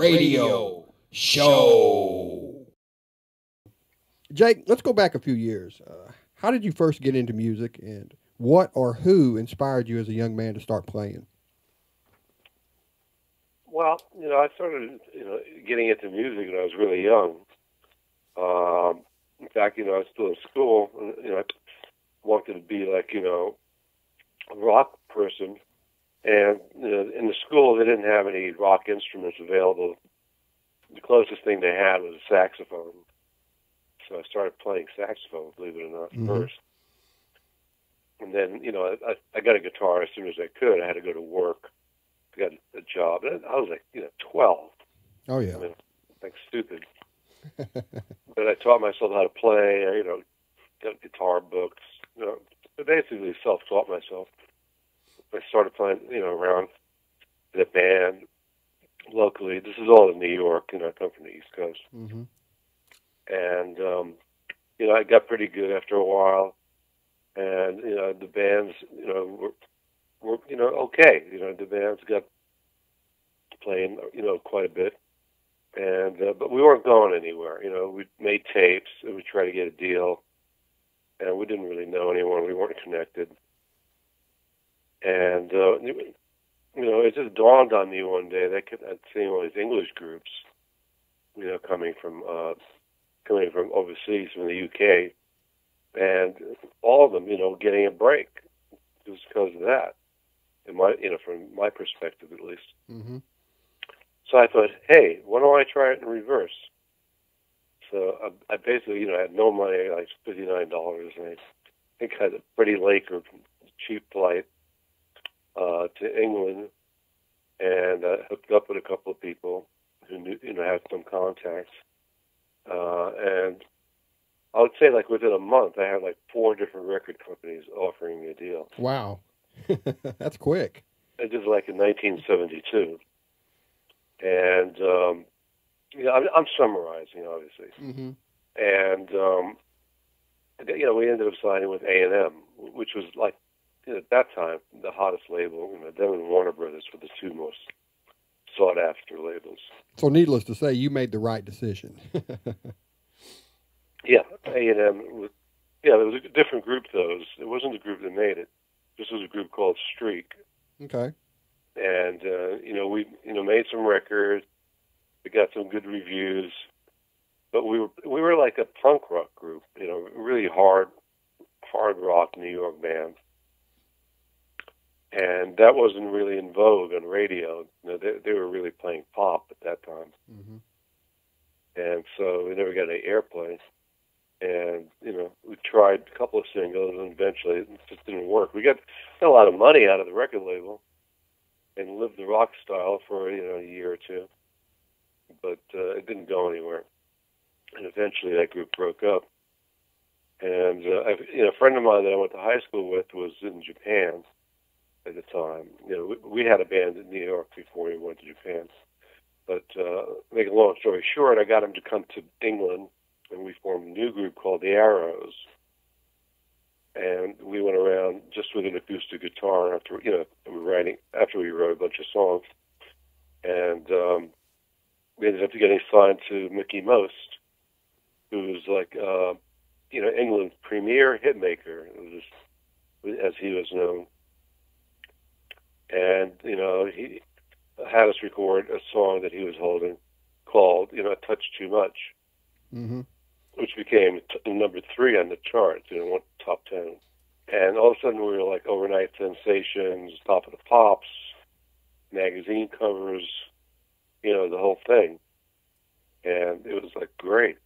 radio show. Jake, let's go back a few years. How did you first get into music, and what or who inspired you as a young man to start playing? Well, I started, getting into music when I was really young. In fact, I was still in school, and, I wanted to be like, a rock person. And, in the school, they didn't have any rock instruments available. The closest thing they had was a saxophone. So I started playing saxophone, believe it or not, first. And then, I got a guitar as soon as I could. I had to go to work. I got a job. And I was like, 12. Oh, yeah. Like stupid. But I taught myself how to play. I, got guitar books. I basically self-taught myself. I started playing, around in a band locally. This is all in New York. I come from the East Coast. Mm-hmm. And, I got pretty good after a while. And, the bands, were okay. The bands got playing, quite a bit. And, but we weren't going anywhere. We made tapes and we tried to get a deal. And we didn't really know anyone. We weren't connected. And, it just dawned on me one day that I'd seen all these English groups, coming from overseas, from the UK, and all of them, getting a break just because of that. From my perspective, at least. Mm-hmm. So I thought, hey, why don't I try it in reverse? So I basically, had no money, like $59, and I think I had a pretty lake or cheap flight to England, and hooked up with a couple of people who knew, had some contacts. And I would say, like, within a month, I had, like, 4 different record companies offering me a deal. Wow. That's quick. And this is, like, in 1972. And, I'm summarizing, obviously. Mm-hmm. And, we ended up signing with A&M, which was, like, at that time, the hottest label. Them and Warner Brothers were the 2 most sought-after labels. So needless to say, you made the right decision. Yeah, A&M. There was a different group, though. It wasn't the group that made it. This was a group called Streak. Okay. And, we, made some records. We got some good reviews. But we were like a punk rock group, really hard rock New York band. And that wasn't really in vogue on radio. They were really playing pop at that time. Mm-hmm. And so we never got any airplay. And, we tried a couple of singles, and eventually it just didn't work. We got a lot of money out of the record label and lived the rock style for, a year or two. But it didn't go anywhere. And eventually that group broke up. And a friend of mine that I went to high school with was in Japan at the time. We had a band in New York before we went to Japan. But make a long story short, I got him to come to England, and we formed a new group called the Arrows. And we went around just with an acoustic guitar after we wrote a bunch of songs. And we ended up getting signed to Mickey Most, who was like, England's premier hitmaker, as he was known. And, he had us record a song that he was holding called, Touch Too Much, mm-hmm. which became number 3 on the charts, went top 10. And all of a sudden we were like overnight sensations, top of the pops, magazine covers, the whole thing. And it was like great.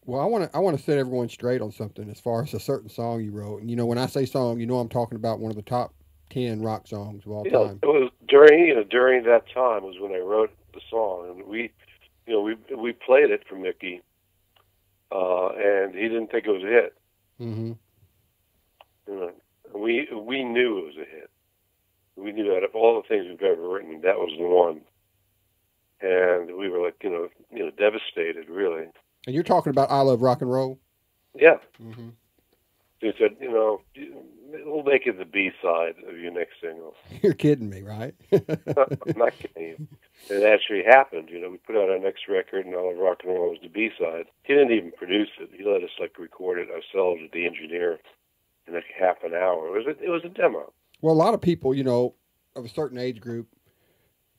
Well, I want to set everyone straight on something as far as a certain song you wrote. And, when I say song, I'm talking about one of the top 10 rock songs of all time. It was during that time was when I wrote the song, and we played it for Mickey, and he didn't think it was a hit. Mm-hmm. We knew it was a hit. We knew that of all the things we've ever written, that was the one. And we were like, devastated, really. And you're talking about I Love Rock and Roll? Yeah. Mm-hmm. He said, we'll make it the B-side of your next single. You're kidding me, right? I'm not kidding you. It actually happened. You know, we put out our next record, and All of Rock and Roll was the B-side. He didn't even produce it. He let us record it ourselves with the engineer in half an hour. It was a demo. Well, a lot of people, of a certain age group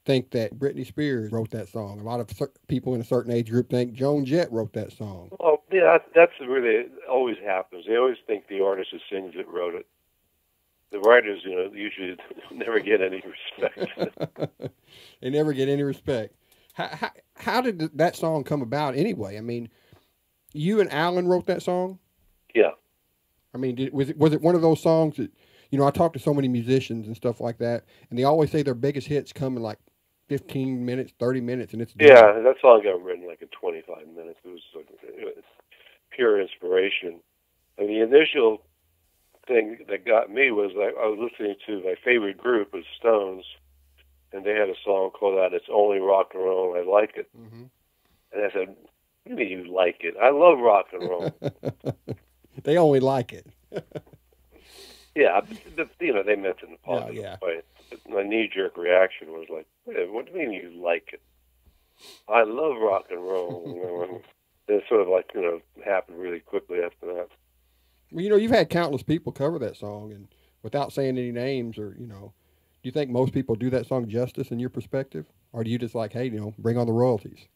think that Britney Spears wrote that song. A lot of people in a certain age group think Joan Jett wrote that song. Well, yeah, that's really it always happens. They always think the artist who sings it wrote it. The writers, usually never get any respect. They never get any respect. How did that song come about anyway? I mean, you and Alan wrote that song? Yeah. I mean, was it one of those songs that, I talk to so many musicians and stuff like that, and they always say their biggest hits come in 15 minutes, 30 minutes, and it's done. Yeah, that song got written in 25 minutes. It was pure inspiration. And the initial thing that got me was I was listening to my favorite group, was Stones, and they had a song called "It's Only Rock and Roll, and I Like It." Mm-hmm. And I said, "What do you mean you like it? I love rock and roll." They only like it. Yeah, they meant it in a positive yeah. way. My knee-jerk reaction was "What do you mean you like it? I love rock and roll." And it sort of happened really quickly after that. Well, you've had countless people cover that song, and without saying any names, or do you think most people do that song justice in your perspective, or do you just hey, bring on the royalties?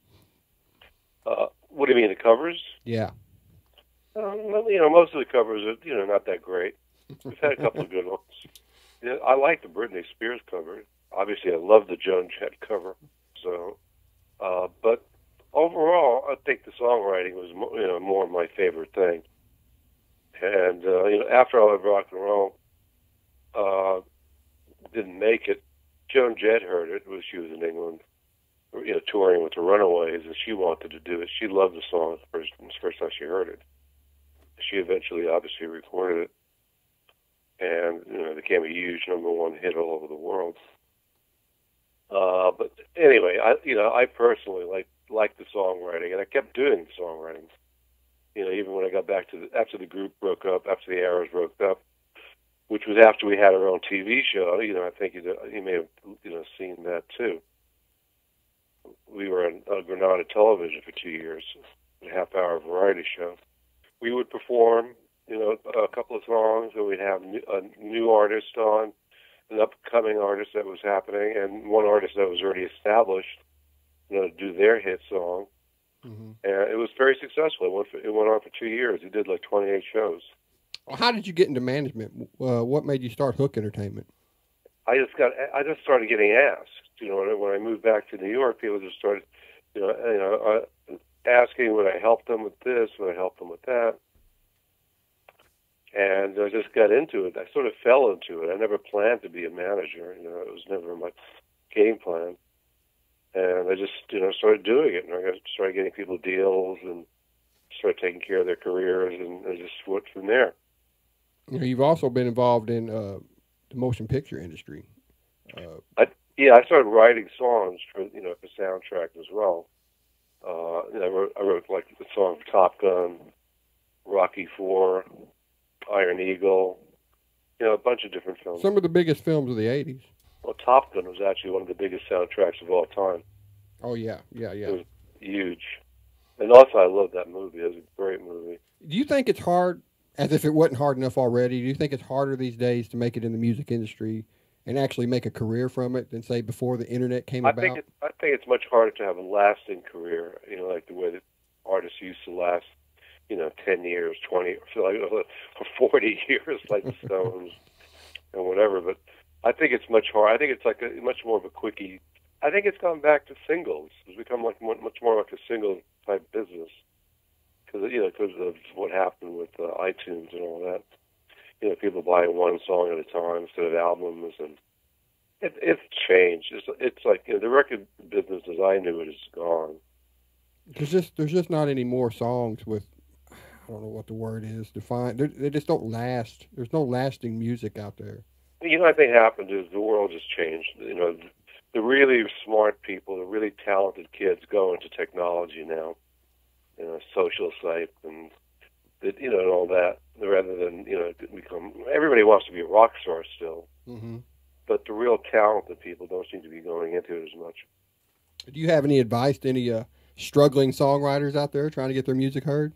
What do you mean, the covers? Yeah. Most of the covers are not that great. We've had a couple of good ones. I like the Britney Spears cover. Obviously, I love the Joan Jett cover. So, but overall, I think the songwriting was more my favorite thing. And after All of Rock and Roll didn't make it, Joan Jett heard it. She was in England, touring with the Runaways, and she wanted to do it. She loved the song the first time she heard it. She eventually, obviously, recorded it, and it became a huge #1 hit all over the world. But anyway, I personally like the songwriting, and I kept doing the songwriting. Even when I got back after the group broke up, after the Arrows broke up, which was after we had our own TV show. I think you may have seen that too. We were on Granada Television for 2 years, a half-hour variety show. We would perform, a couple of songs, and we'd have a new artist on, an upcoming artist that was happening, and one artist that was already established, to do their hit song. Mm-hmm. And it was very successful. It went on for 2 years. He did 28 shows. Well, how did you get into management? What made you start Hook Entertainment? I just started getting asked. When I moved back to New York, people just started, asking would I help them with this, would I help them with that. And I just got into it. I sort of fell into it. I never planned to be a manager. It was never my game plan. And I just, started doing it. And I started getting people deals and started taking care of their careers, and I just went from there. You've also been involved in the motion picture industry. I started writing songs for soundtracks as well. I wrote the song for Top Gun, Rocky IV, Iron Eagle, a bunch of different films. Some of the biggest films of the 80s. Well, Top Gun was actually one of the biggest soundtracks of all time. Oh, yeah. It was huge. And also, I love that movie. It was a great movie. Do you think it's hard, as if it wasn't hard enough already, do you think it's harder these days to make it in the music industry and actually make a career from it than, say, before the Internet came about? I think it's much harder to have a lasting career, like the way that artists used to last, 10 years, 20, for 40 years, like the Stones and whatever. But I think it's much harder. I think it's much more of a quickie. I think it's gone back to singles. It's become much more like a single type business because of what happened with iTunes and all that. People buying one song at a time instead of albums, and it's changed. It's like the record business as I knew it is gone. There's just not any more songs with, I don't know what the word is, defined. They just don't last. There's no lasting music out there. I think happened is the world has changed. The really smart people, the really talented kids go into technology now, social sites, and and all that, rather than, everybody wants to be a rock star still. Mm-hmm. But the real talented people don't seem to be going into it as much. Do you have any advice to any struggling songwriters out there trying to get their music heard?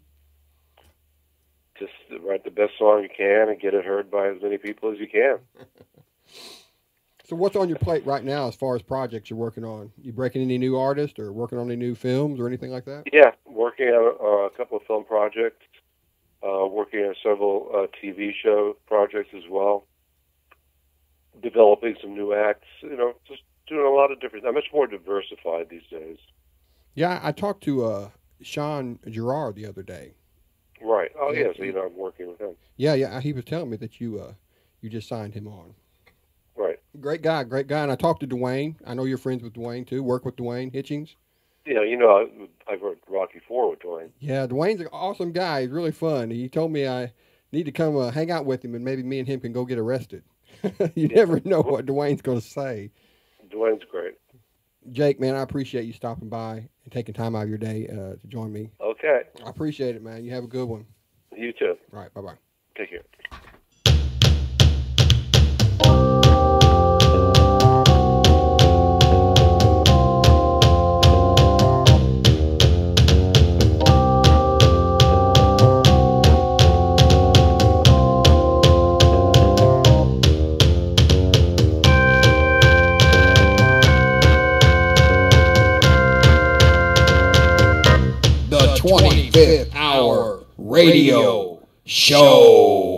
Just write the best song you can and get it heard by as many people as you can. So what's on your plate right now as far as projects you're working on? You breaking any new artists or working on any new films or anything like that? Yeah, working on a couple of film projects, working on several TV show projects as well, developing some new acts, just doing a lot of different. I'm much more diversified these days. Yeah, I talked to Sean Gerard the other day. Right. Oh, yeah, so I'm working with him. Yeah, he was telling me that you just signed him on. Right. Great guy. And I talked to Dwayne. I know you're friends with Dwayne, too. Work with Dwayne Hitchings. Yeah, I've worked Rocky IV with Dwayne. Yeah, Dwayne's an awesome guy. He's really fun. He told me I need to come hang out with him, and maybe me and him can go get arrested. You never know what Dwayne's going to say. Dwayne's great. Jake, man, I appreciate you stopping by and taking time out of your day to join me. Okay. I appreciate it, man. You have a good one. You too. All right, bye-bye. Take care. The 25th Hour Radio Show.